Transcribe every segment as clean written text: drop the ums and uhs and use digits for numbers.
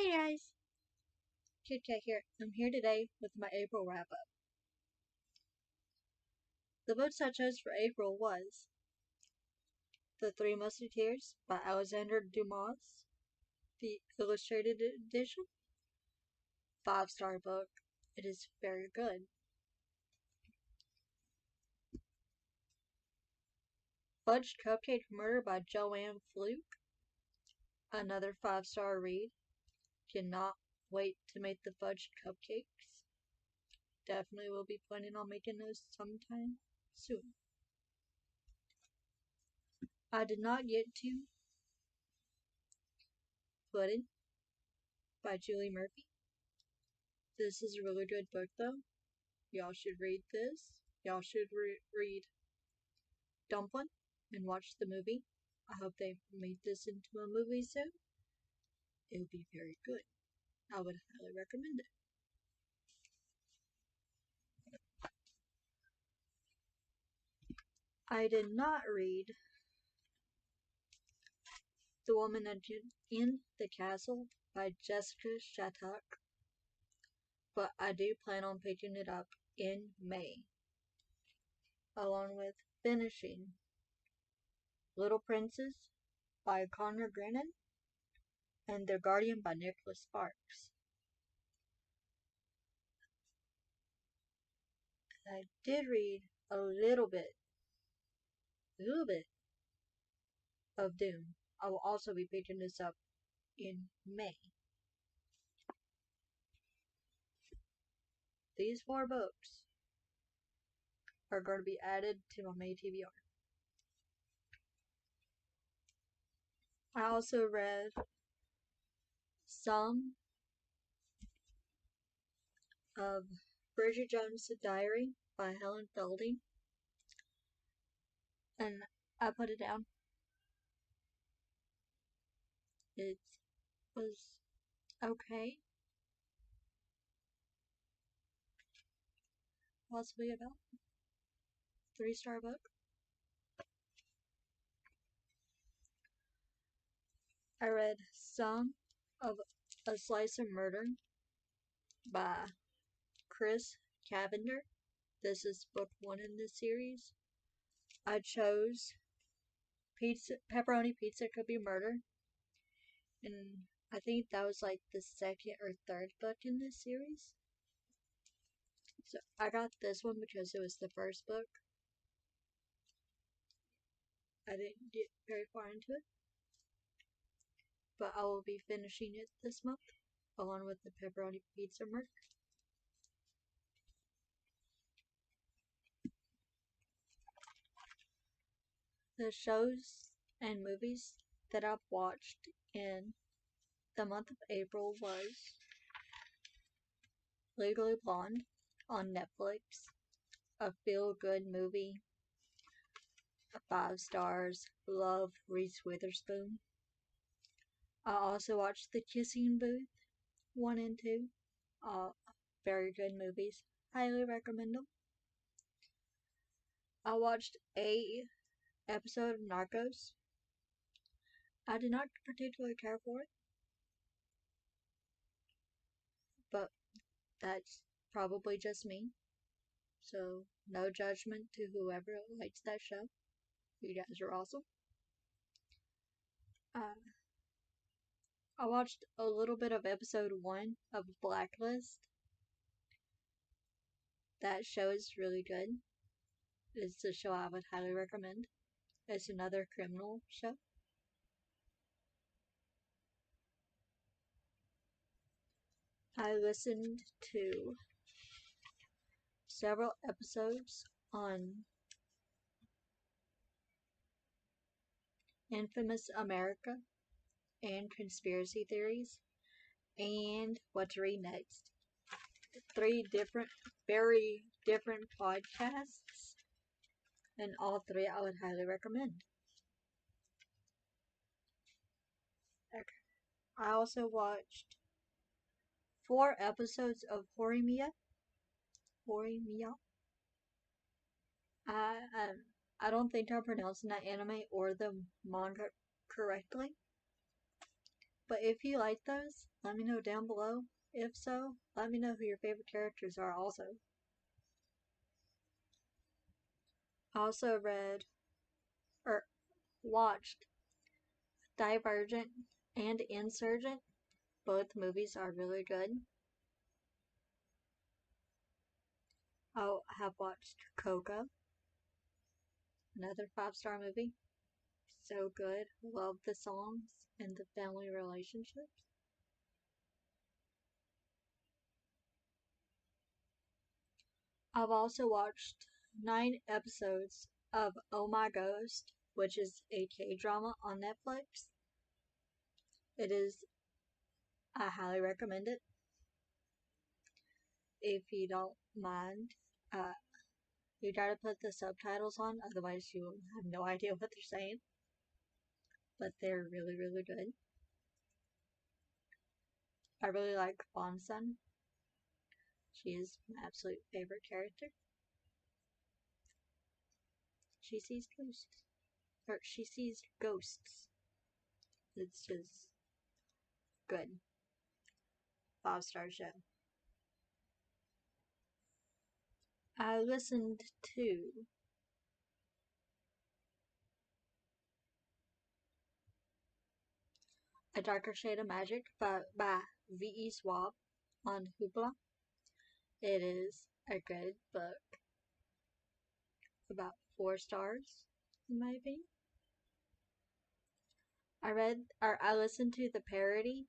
Hey guys, Kit Kat here. I'm here today with my April wrap up. The books I chose for April was The Three Musketeers by Alexander Dumas, the illustrated edition. 5-star book. It is very good. Fudged Cupcake Murder by Joanne Fluke. Another 5-star read. Cannot wait to make the fudged cupcakes. Definitely will be planning on making those sometime soon. I did not get to Puddin' by Julie Murphy. This is a really good book though. Y'all should read this. Y'all should read Dumplin' and watch the movie. I hope they made this into a movie soon. It would be very good. I would highly recommend it. I did not read The Woman in the Castle by Jessica Shattuck, but I do plan on picking it up in May, along with finishing Little Princess by Connor Grennan and The Guardian by Nicholas Sparks. I did read a little bit of Doom. I will also be picking this up in May. These 4 books are going to be added to my May TBR. I also read some of Bridget Jones' Diary by Helen Fielding, and I put it down. It was okay. Possibly about 3-star book. I read some of A Slice of Murder by Chris Cavender. This is book 1 in this series. I chose Pepperoni Pizza Could Be Murder, and I think that was like the 2nd or 3rd book in this series. So I got this one because it was the first book. I didn't get very far into it, but I will be finishing it this month, along with the Pepperoni Pizza Murder. The shows and movies that I've watched in the month of April was Legally Blonde on Netflix, a feel-good movie, 5 stars, love Reese Witherspoon. I also watched The Kissing Booth 1 and 2, very good movies, highly recommend them. I watched a episode of Narcos. I did not particularly care for it, but that's probably just me. So, no judgment to whoever likes that show. You guys are awesome. I watched a little bit of episode 1 of Blacklist. That show is really good. It's a show I would highly recommend. It's another criminal show. I listened to several episodes on Infamous America and conspiracy theories and what to read next. 3 very different podcasts, and all 3 I would highly recommend. Okay. I also watched 4 episodes of Horimiya. I don't think I'm pronouncing that anime or the manga correctly. But if you like those, let me know down below. If so, let me know who your favorite characters are also. I also read or watched Divergent and Insurgent. Both movies are really good. I have watched Coco, another 5-star movie. So good. Love the songs and the family relationships. I've also watched 9 episodes of Oh My Ghost, which is a K-drama on Netflix. It is, I highly recommend it if you don't mind. Uh, you gotta put the subtitles on, otherwise you will have no idea what they're saying. But they're really, really good. I really like Bonsun. She is my absolute favorite character. She sees ghosts. Or she sees ghosts. It's just good. 5-star show. I listened to A Darker Shade of Magic by V.E. Swab on Hoopla. It is a good book. About 4 stars, in my opinion. I listened to the parody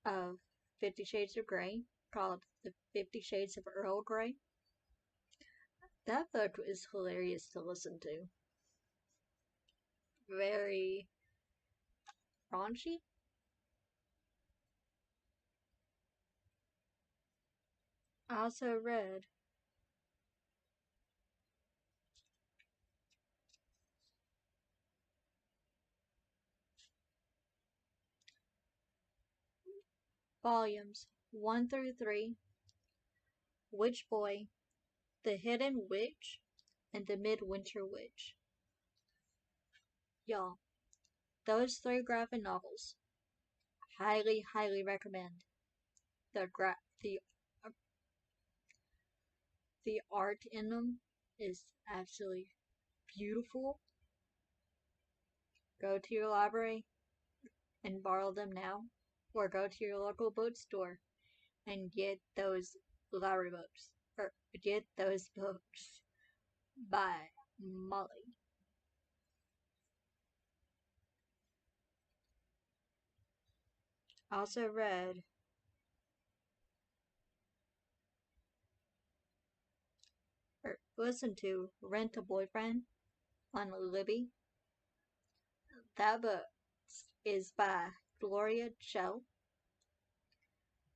of 50 Shades of Grey called The 50 Shades of Earl Grey. That book is hilarious to listen to. Very raunchy. I also read volumes 1 through 3, Witch Boy, The Hidden Witch, and The Midwinter Witch. Y'all, those 3 graphic novels, highly, highly recommend. The gra- the art in them is absolutely beautiful. Go to your library and borrow them now, or go to your local bookstore and get those library books, or get those books by Molly. I also read or listened to Rent a Boyfriend on Libby. That book is by Gloria Cho.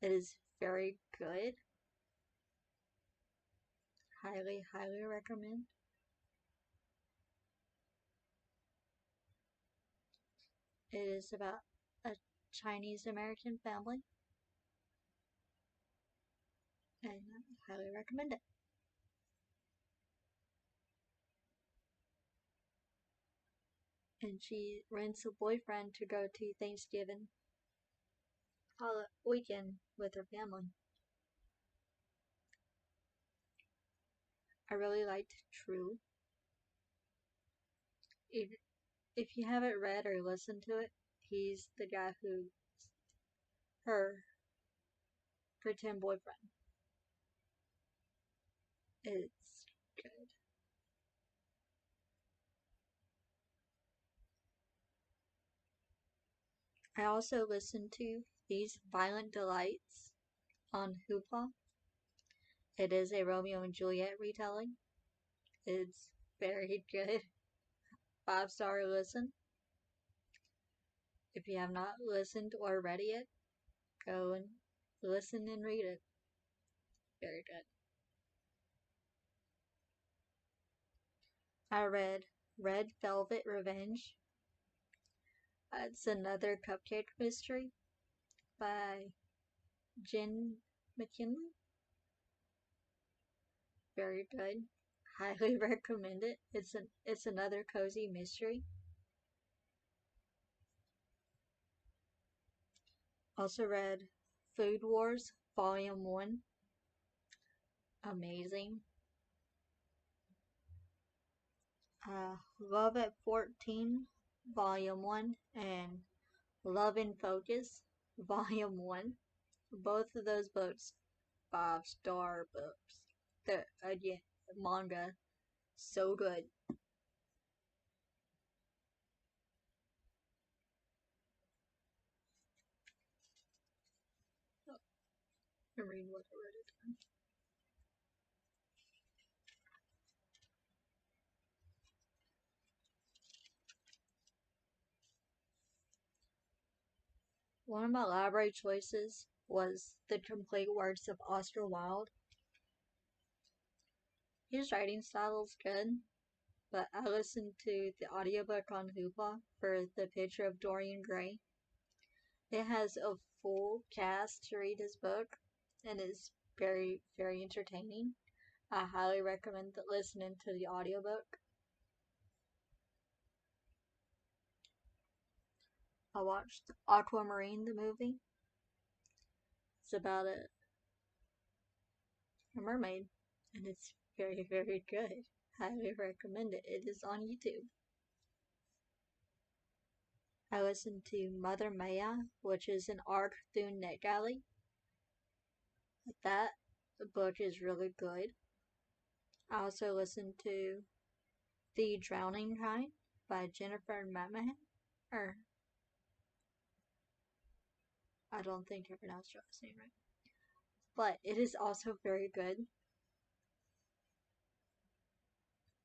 It is very good. Highly, highly recommend. It is about a Chinese American family, and I highly recommend it. And she rents a boyfriend to go to Thanksgiving weekend with her family. I really liked True. If, if you haven't read or listened to it, he's the guy who her pretend boyfriend. It's good. I also listened to These Violent Delights on Hoopla. It is a Romeo and Juliet retelling. It's very good. 5-star listen. If you have not listened or read it, go and listen and read it. Very good. I read Red Velvet Revenge. It's another cupcake mystery by Jen McKinley. Very good. Highly recommend it. It's another cozy mystery. Also read Food Wars Volume 1. Amazing. Love at 14 Volume 1 and Love in Focus Volume 1. Both of those books, 5-star books. The again, manga, so good. I'm reading what I read it. One of my library choices was The Complete Works of Oscar Wilde. His writing style is good, but I listened to the audiobook on Hoopla for The Picture of Dorian Gray. It has a full cast to read his book, and it's very, very entertaining. I highly recommend listening to the audiobook. I watched Aquamarine, the movie. It's about a mermaid, and it's very, very good. Highly recommend it. It is on YouTube. I listened to Mother Maya, which is an arc through NetGalley. That book is really good. I also listened to The Drowning Kind by Jennifer Mamahan. Or, I don't think I pronounced her last name right. But it is also very good.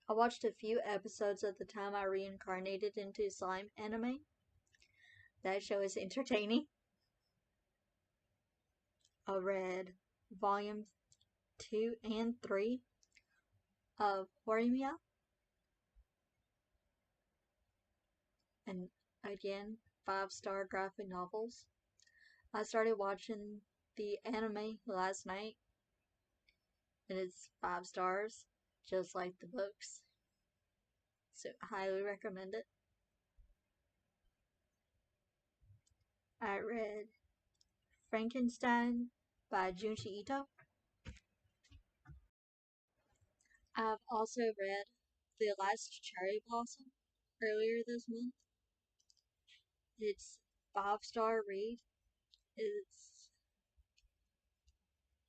I watched a few episodes at the time I reincarnated into slime anime. That show is entertaining. I read volumes 2 and 3 of Horimiya. And again, 5-star graphic novels. I started watching the anime last night, and it's 5 stars, just like the books. So, highly recommend it. I read Frankenstein by Junji Ito. I've also read The Last Cherry Blossom earlier this month. It's 5-star read. It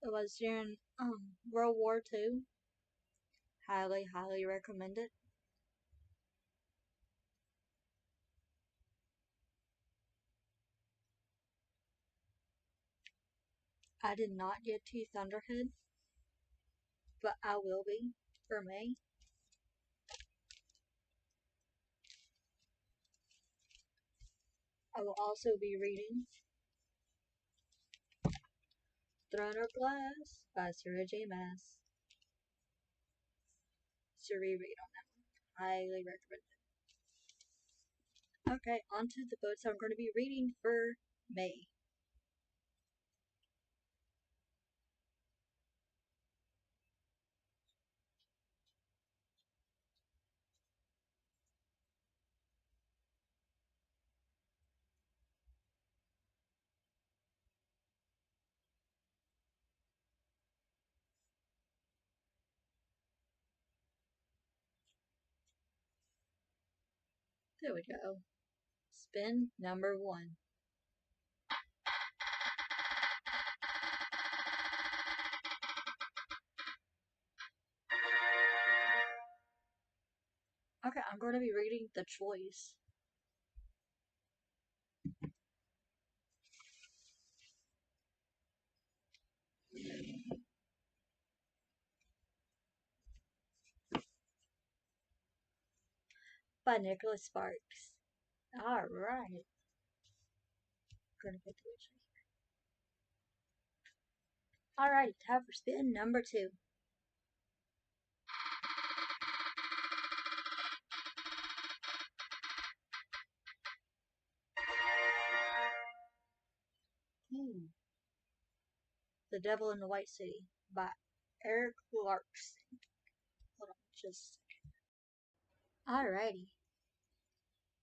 was during World War II. Highly, highly recommend it. I did not get to Thunderhead, but I will be for May. I will also be reading Throne of Glass by Sarah J. Maas. To reread on that one. Highly recommend it. Okay, on to the books I'm going to be reading for May. There we go. Spin number 1. Okay, I'm going to be reading The Choice by Nicholas Sparks. Alright. Gonna put the witch right here. Alrighty, time for spin number 2. The Devil in the White City by Eric Larkson. Hold on just a second. Alrighty.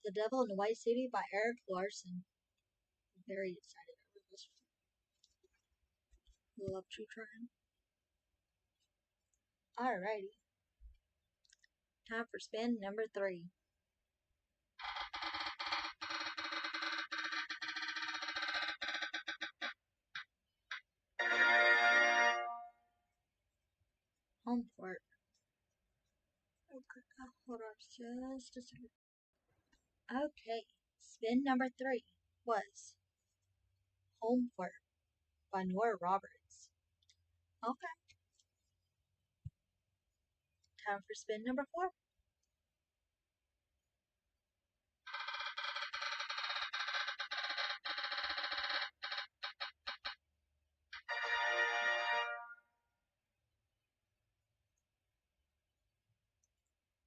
The Devil in the White City by Eric Larson. I'm very excited about Love to try 'em. Alrighty. Time for spin number 3. Home port. Okay, hold on just a second. Okay, spin number 3 was Home Port by Nora Roberts. Okay, time for spin number 4.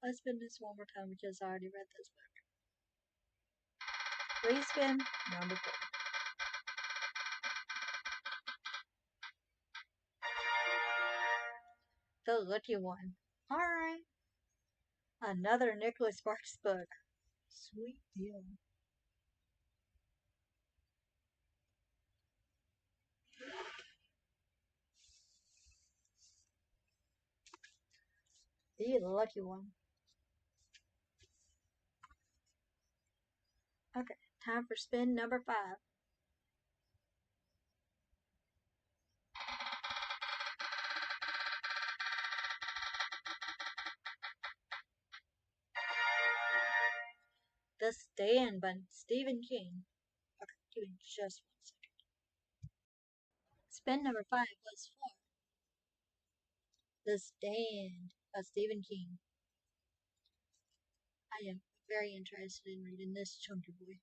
Let's spin this one more time because I already read this book. Respin number 4. The Lucky One. Alright. Another Nicholas Sparks book. Sweet deal. The Lucky One. Okay, time for spin number 5. The Stand by Stephen King. Okay, give me just 1 second. Spin number 5 was for The Stand by Stephen King. I am very interested in reading this chunky boy.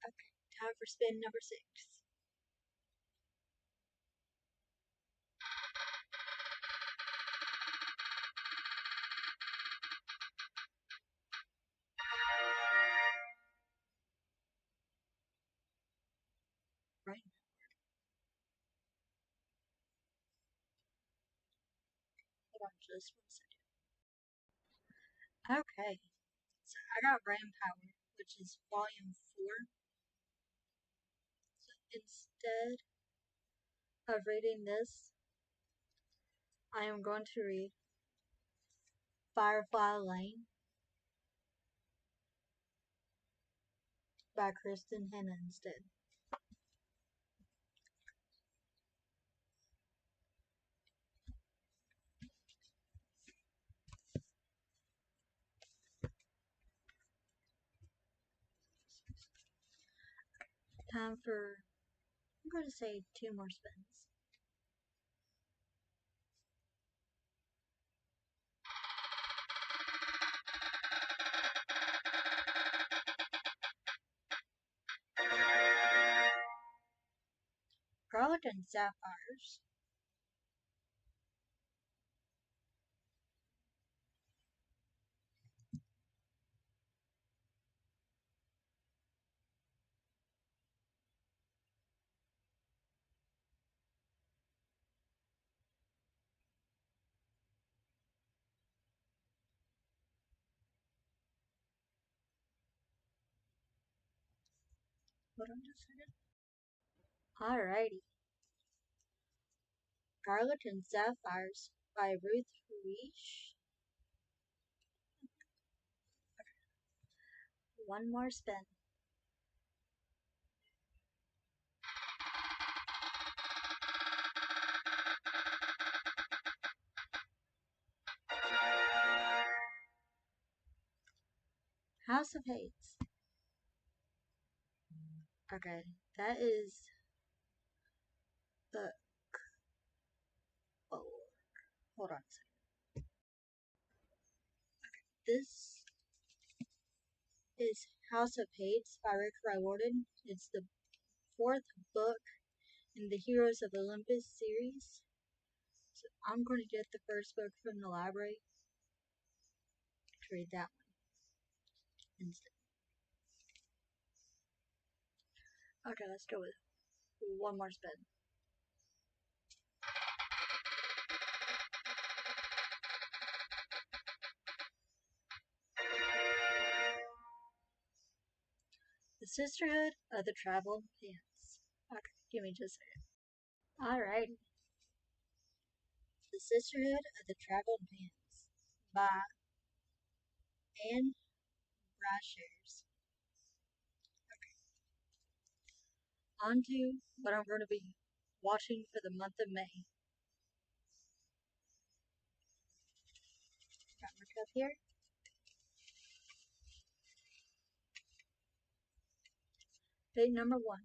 Okay, time for spin number 6. Right. Hold on just 1 second. Okay, so I got Brain Power, which is volume 4. So instead of reading this, I am going to read Firefly Lane by Kristen Hanna instead. Time for, I'm going to say 2 more spins. Garlic and Sapphires. Hold on just a second. Alrighty. Garlic and Sapphires by Ruth Reich. 1 more spin. House of Hates. Okay, that is the. Oh, hold on a second. This is House of Hates by Rick Riordan. It's the 4th book in the Heroes of Olympus series. So I'm going to get the first book from the library to read that one instead. Okay, let's go with 1 more spin. The Sisterhood of the Travel Pants. Okay, give me just a second. Alright, The Sisterhood of the Traveled Pants by Anne Brashares. On to what I'm going to be watching for the month of May. Got my cup here. Big number 1.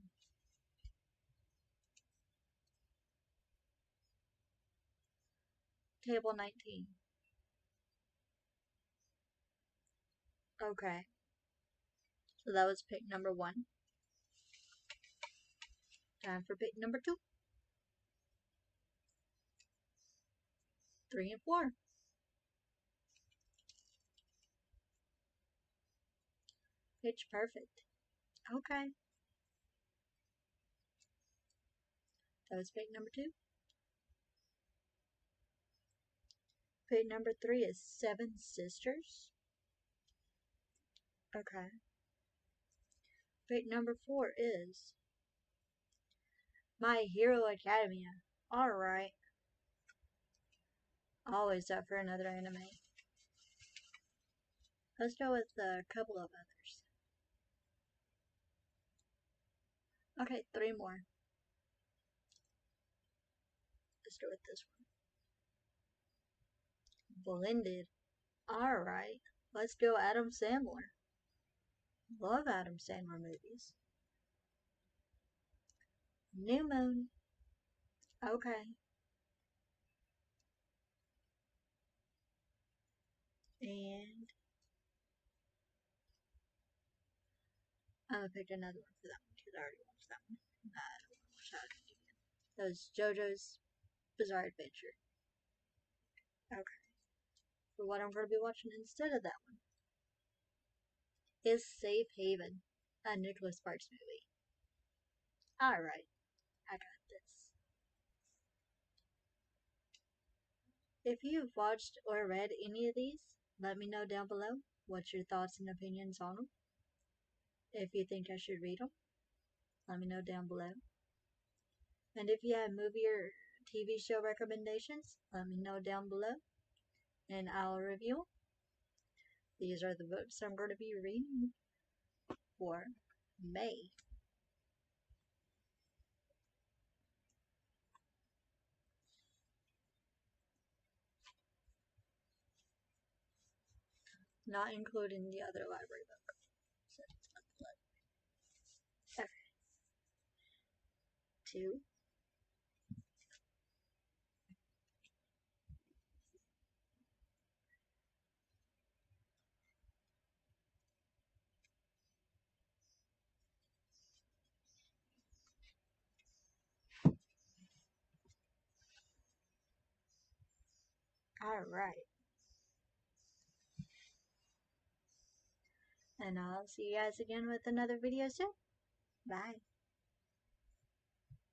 Table 19. Okay, so that was pick number 1. Time for pick number 2. 3 and 4. Pitch Perfect. Okay, that was pick number 2. Pick number 3 is Seven Sisters. Okay. Pick number 4 is My Hero Academia. Alright. Always up for another anime. Let's go with a couple of others. Okay, 3 more. Let's go with this one. Blended. Alright. Let's go Adam Sandler. Love Adam Sandler movies. New Moon. Okay. And I'm gonna pick another one for that one because I already watched that one. I don't want to watch that again. That was JoJo's Bizarre Adventure. Okay. For what I'm going to be watching instead of that one is Safe Haven, a Nicholas Sparks movie. Alright, I got this. If you've watched or read any of these, let me know down below what's your thoughts and opinions on them. If you think I should read them, let me know down below. And if you have movie or TV show recommendations, let me know down below and I'll review them. These are the books I'm going to be reading for May. Not including the other library book. So it's not the library. Okay. 2. Alright. And I'll see you guys again with another video soon. Bye.